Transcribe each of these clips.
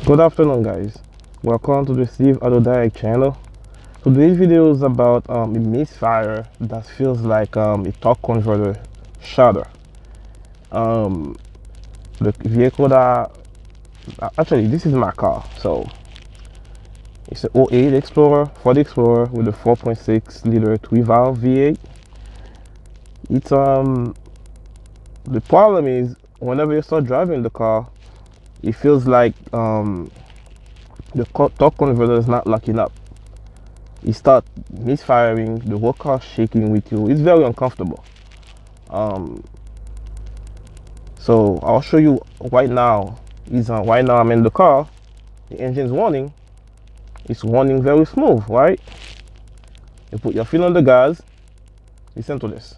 Good afternoon, guys. Welcome to the Steve Auto Direct channel. Today's video is about a misfire that feels like a torque converter shutter. Um, the vehicle that actually this is my car, so it's an '08 Explorer, Ford Explorer with a 4.6 liter 3-valve V8. It's the problem is whenever you start driving the car, it feels like the torque converter is not locking up. You start misfiring, the whole car shaking with you. It's very uncomfortable. um so I'll show you right now. Right now I'm in the car, the engine's warning. It's warning very smooth, right? You put your foot on the gas. Listen to this.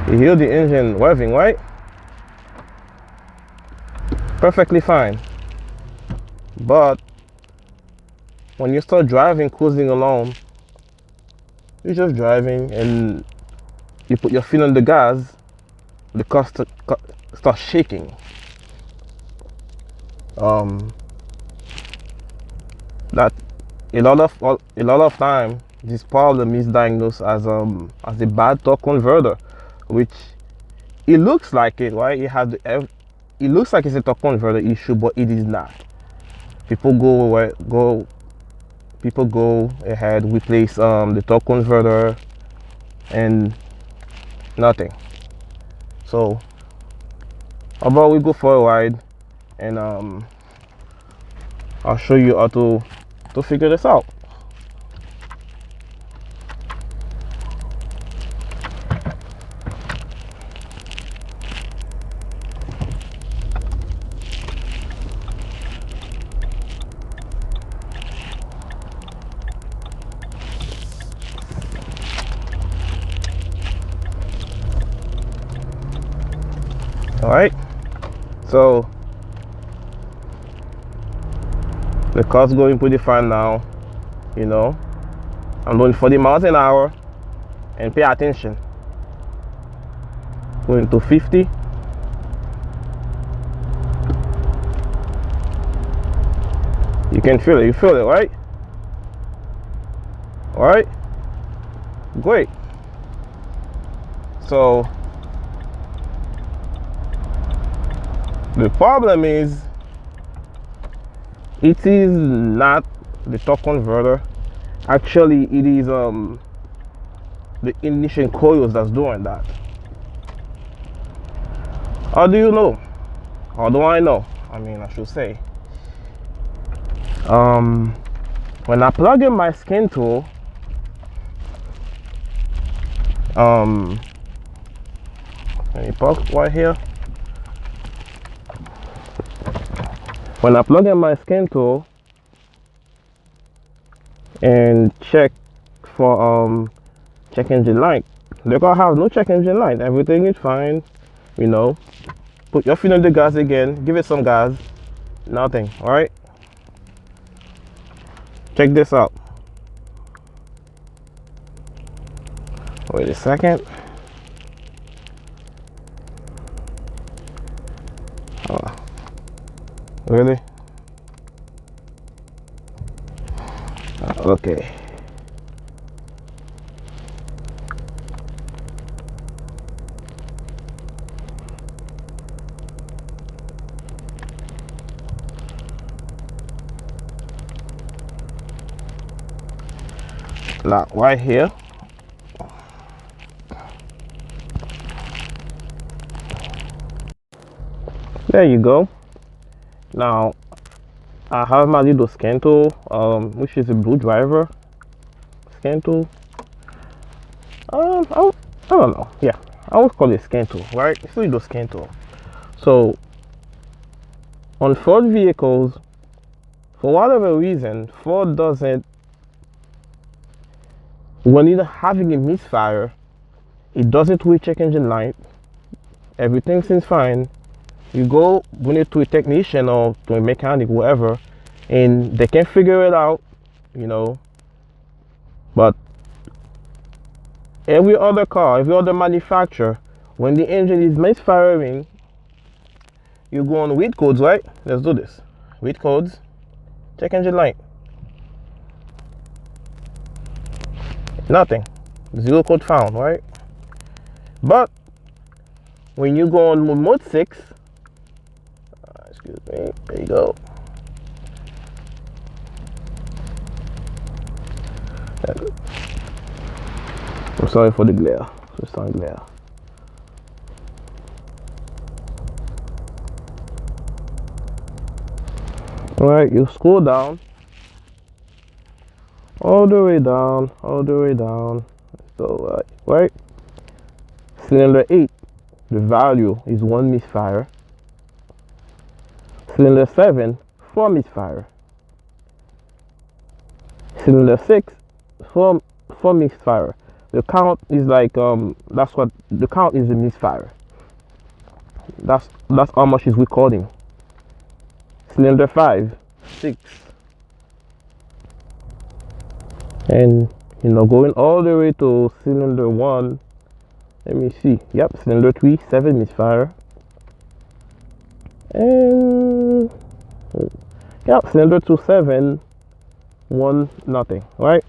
You hear the engine revving, right? Perfectly fine. But when you start driving, cruising along, you're just driving and you put your foot on the gas, the car starts shaking. That a lot of time this problem is diagnosed as a bad torque converter, which it looks like it, right? It looks like it's a torque converter issue, but it is not. People go ahead, replace the torque converter and nothing. So how about we go for a ride and I'll show you how to figure this out. All right, so the car's going pretty fine now. I'm doing 40 miles an hour, and pay attention. Going to 50. You can feel it. You feel it, right? All right, great. So the problem is it is not the torque converter. Actually, it is the ignition coils that's doing that. How do you know? How do I know? I mean, I should say, when I plug in my skin tool, let me park right here. When I plug in my skin tool and check for check engine light, the car have no check engine light. Everything is fine. Put your foot on the gas again, give it some gas, nothing. All right, check this out. Wait a second. Oh, really? Okay. Now right here, there you go. Now I have my little scan tool, which is a blue driver scan tool. I don't know. Yeah, I would call it scan tool, right? It's a little scan tool. So on Ford vehicles, for whatever reason, Ford doesn't, when you're having a misfire, it doesn't reach check engine light. Everything seems fine. You go bring it to a technician or to a mechanic, whatever, and they can figure it out, but every other car, every other manufacturer When the engine is misfiring, you go on read codes, right? Let's do this. Read codes, check engine light. Nothing. Zero code found, right? But when you go on mode 6, excuse me, there you go. I'm sorry for the glare. Just on glare. Alright, you scroll down. All the way down, all the way down. So, right? Cylinder 8, the value is 1 misfire. Cylinder 7, 4 misfire. Cylinder 6, 4 misfire. The count is like that's what the count is, a misfire. That's how much is recording. Cylinder 5, 6. And going all the way to cylinder 1. Let me see. Yep, cylinder 3, 7 misfire. And yep, cylinder 2, 7, 1 nothing, right?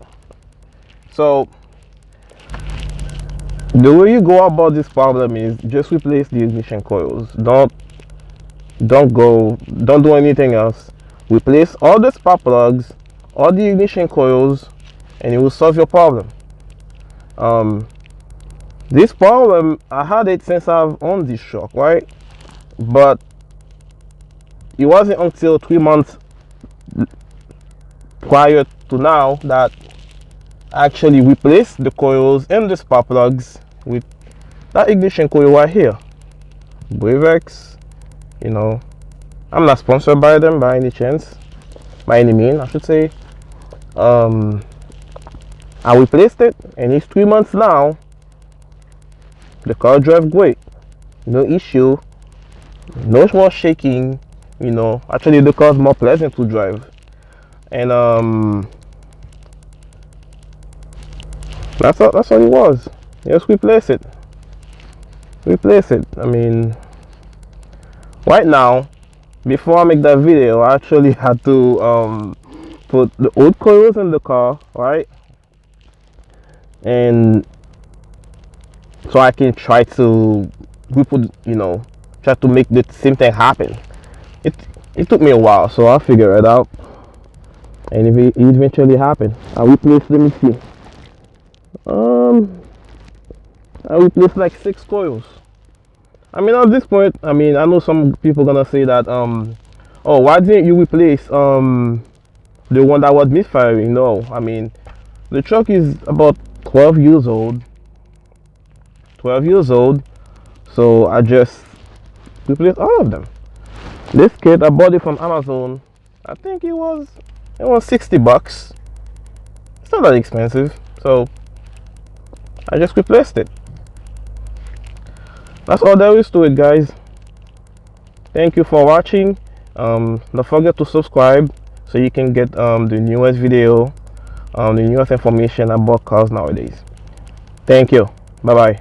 So the way you go about this problem is just replace the ignition coils. Don't do anything else. Replace all the spark plugs, all the ignition coils, and it will solve your problem. This problem, I had it since I've owned this truck, right? But it wasn't until 3 months prior to now that I actually replaced the coils and the spark plugs with that ignition coil right here. Bravex, I'm not sponsored by them by any chance, by any means I should say. I replaced it and it's 3 months now. The car drives great, no issue, no more shaking. Actually the car is more pleasant to drive. And that's all it was. Just replace it. I mean, right now, before I make that video, I actually had to put the old coils in the car, right? And so I can try to try to make the same thing happen. It took me a while, so I figured it out, and it eventually happened. I replaced, let me see, I replaced like 6 coils. I mean, at this point, I know some people gonna say that oh, why didn't you replace the one that was misfiring? No, I mean, the truck is about 12 years old, so I just replaced all of them. This kit, I bought it from Amazon. I think it was $60. It's not that expensive, so I just replaced it. That's all there is to it, guys. Thank you for watching. Don't forget to subscribe so you can get the newest video, the newest information about cars nowadays. Thank you. Bye bye.